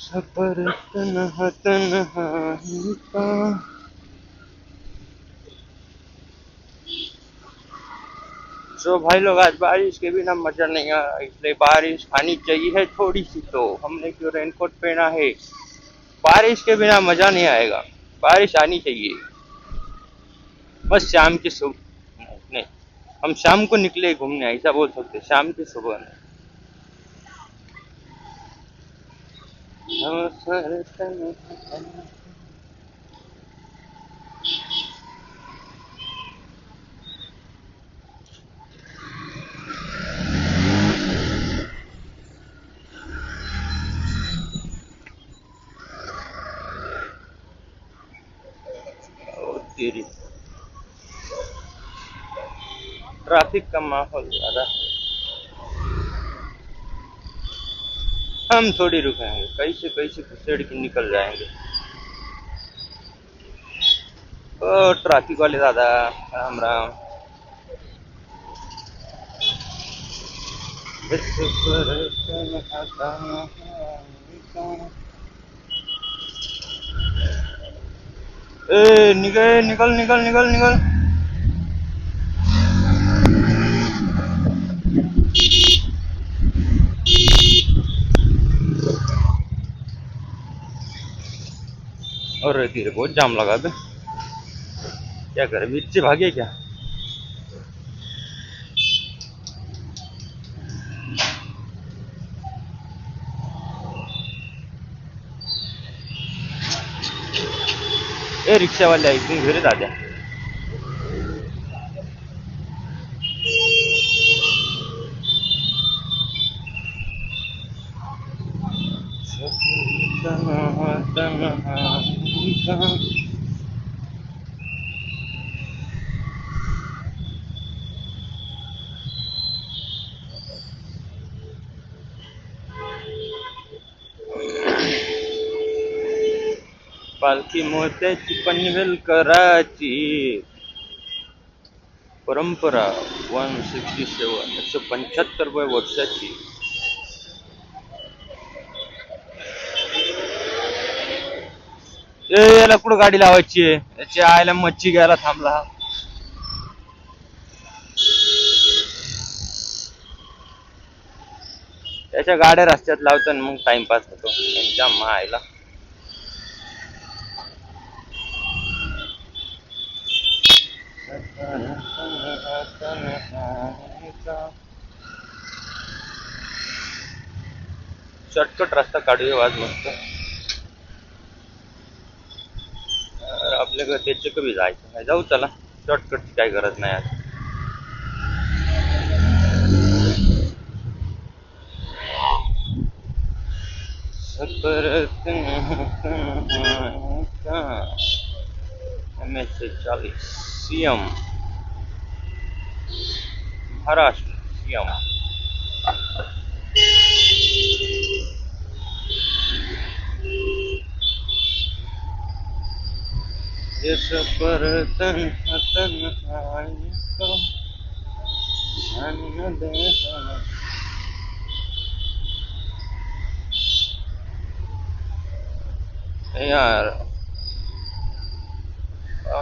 सफर तन्हा तन्हाई का। तो भाई लोग, आज बारिश के बिना मजा नहीं आया, इसलिए बारिश आनी चाहिए थोड़ी सी, तो हमने क्यों रेनकोट पहना है। बारिश के बिना मजा नहीं आएगा, बारिश आनी चाहिए। बस शाम की सुबह नहीं, नहीं, हम शाम को निकले घूमने, ऐसा बोल सकते, शाम की सुबह में। तेरी ट्रैफिक का माहौल ज्यादा है। हम थोड़ी रुकेंगे, कैसे कैसे घुसेड़ के निकल जाएंगे। ओ ट्रैफिक वाले दादा, राम राम। ए निकल निकल निकल निकल निकल। और धीरे, बहुत जाम लगा बे, क्या करे, बीच से भागे क्या। ए रिक्षा वाले ऐकून घरी दाद्या। पालखी मोत्याची पनवेल कराची, परंपरा 167, 175 वर्षाची। ए याला कुठं गाडी लावायची आहे, याच्या आयला मच्छी घ्यायला थांबला. त्याच्या गाड्या रस्त्यात लावतात, मग टाइमपास होतो त्यांच्या मायला. शॉर्टकट रस्ता काढूया आज मस्त. आपल्याकडे त्याचे कमी जायचं नाही, जाऊ चला, शॉर्टकटची काही गरज नाही आज. MS40 CM Maharashtra CM. ये सफर तन्हा तन्हाई का, ध्यान दे यार.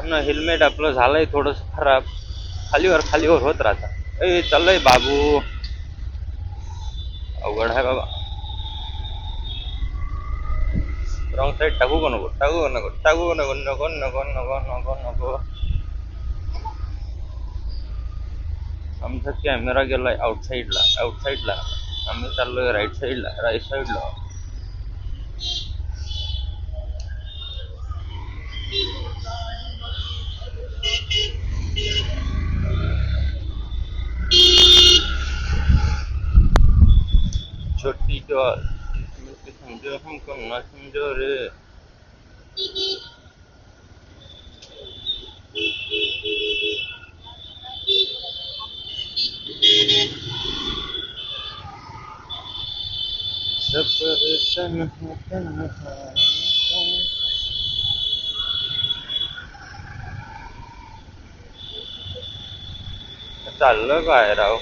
ना हेल्मेट आपलं झालंय थोडस खराब, खालीवर होत राहता. ए चाललंय बाबू, अवघड आहे बाबा. रॉंग साईड टाकू का नको, टाकू नको, टाकू नको, नको नको नको नको नको. आमचा कॅमेरा गेलाय आउटसाईडला. आम्ही चाललोय राईट साईडला. छोटी डॉल समझो हमको ना समझो रे. चाललं काय राव.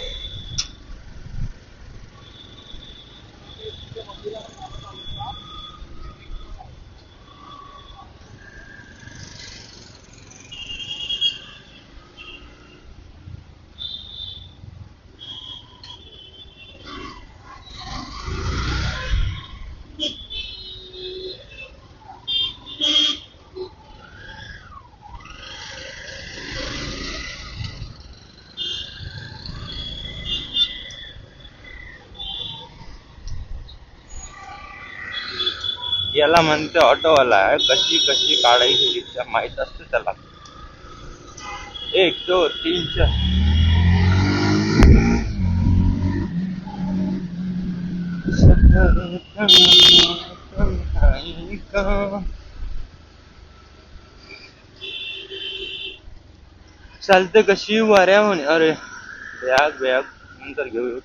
याला म्हणते ऑटोवाला आहे. कशी कशी काढायची रिक्षा माहित असते त्याला. 1 2 3 4 चालते कशी वाऱ्या म्हणे. अरे बॅग नंतर घेऊ.